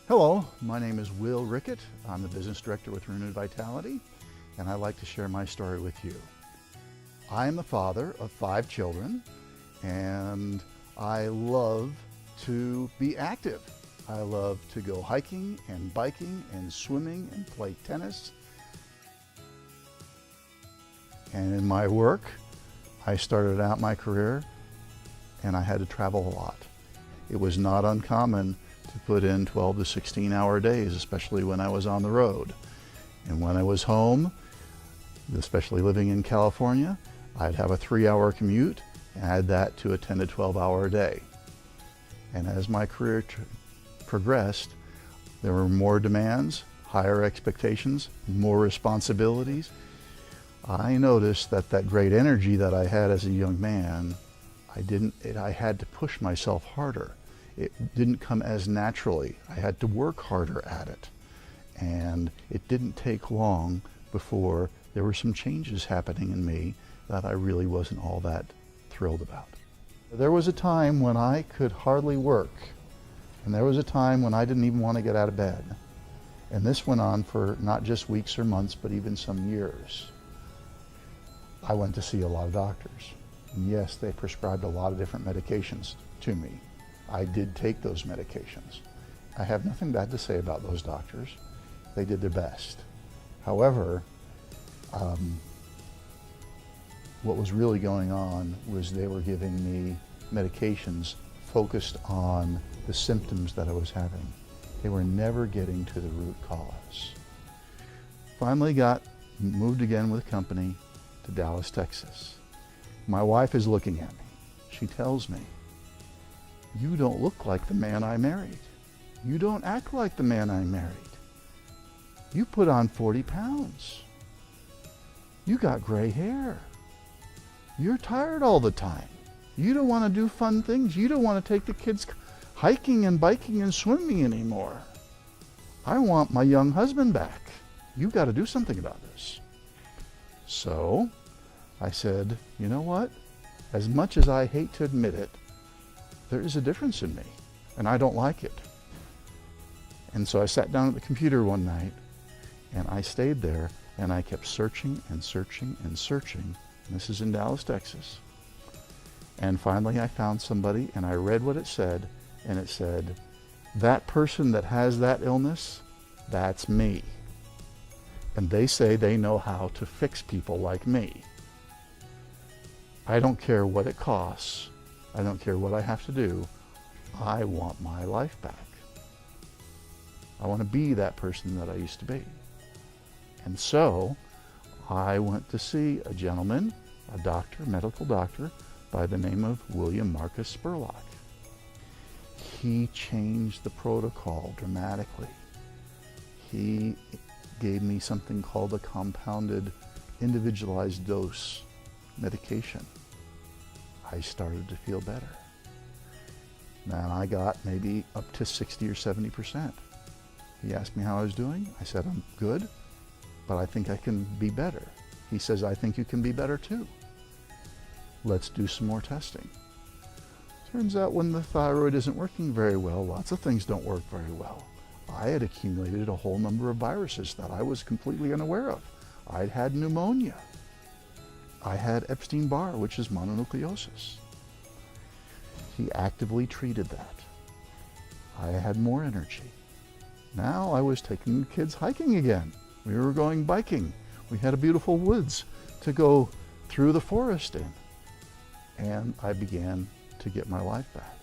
Hello, my name is Will Rickett. I'm the business director with Renewed Vitality, and I'd like to share my story with you. I am the father of 5 children, and I love to be active. I love to go hiking and biking and swimming and play tennis. And in my work, I started out my career and I had to travel a lot. It was not uncommon to put in 12 to 16 hour days, especially when I was on the road. And when I was home, especially living in California, I'd have a 3-hour commute and add that to a 10 to 12 hour day. And as my career progressed, there were more demands, higher expectations, more responsibilities. I noticed that that great energy that I had as a young man, I had to push myself harder. It didn't come as naturally. I had to work harder at it. And it didn't take long before there were some changes happening in me that I really wasn't all that thrilled about. There was a time when I could hardly work, and there was a time when I didn't even want to get out of bed. And this went on for not just weeks or months, but even some years. I went to see a lot of doctors. And yes, they prescribed a lot of different medications to me. I did take those medications. I have nothing bad to say about those doctors. They did their best. However, what was really going on was they were giving me medications focused on the symptoms that I was having. They were never getting to the root cause. Finally moved again with a company to Dallas, Texas. My wife is looking at me. She tells me, "You don't look like the man I married. You don't act like the man I married. You put on 40 pounds. You got gray hair. You're tired all the time. You don't want to do fun things. You don't want to take the kids hiking and biking and swimming anymore. I want my young husband back. You got to do something about this." So I said, you know what? As much as I hate to admit it, there is a difference in me, and I don't like it. And so I sat down at the computer one night, and I stayed there, and I kept searching and searching and searching. And this is in Dallas, Texas. And finally I found somebody, and I read what it said, and it said, "That person that has that illness, that's me. And they say they know how to fix people like me. I don't care what it costs. I don't care what I have to do. I want my life back. I want to be that person that I used to be." And so I went to see a gentleman, a doctor, medical doctor, by the name of William Marcus Spurlock. He changed the protocol dramatically. He gave me something called a compounded individualized dose medication. I started to feel better. Now I got maybe up to 60 or 70%. He asked me how I was doing. I said, "I'm good, but I think I can be better." He says, "I think you can be better too. Let's do some more testing." Turns out when the thyroid isn't working very well, lots of things don't work very well. I had accumulated a whole number of viruses that I was completely unaware of. I'd had pneumonia. I had Epstein-Barr, which is mononucleosis. He actively treated that. I had more energy. Now I was taking the kids hiking again. We were going biking. We had a beautiful woods to go through the forest in. And I began to get my life back.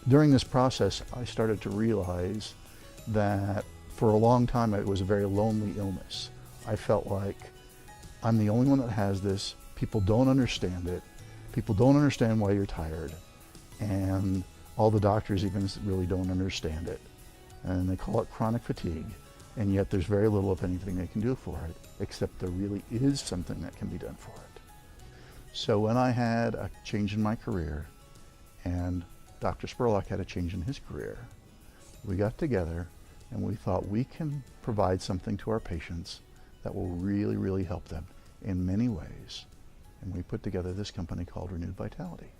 During this process, I started to realize that for a long time it was a very lonely illness. I felt like I'm the only one that has this. People don't understand it. People don't understand why you're tired. And all the doctors even really don't understand it. And they call it chronic fatigue. And yet there's very little, if anything, they can do for it, except there really is something that can be done for it. So when I had a change in my career, and Dr. Spurlock had a change in his career, we got together and we thought we can provide something to our patients that will really, really help them in many ways. And we put together this company called Renewed Vitality.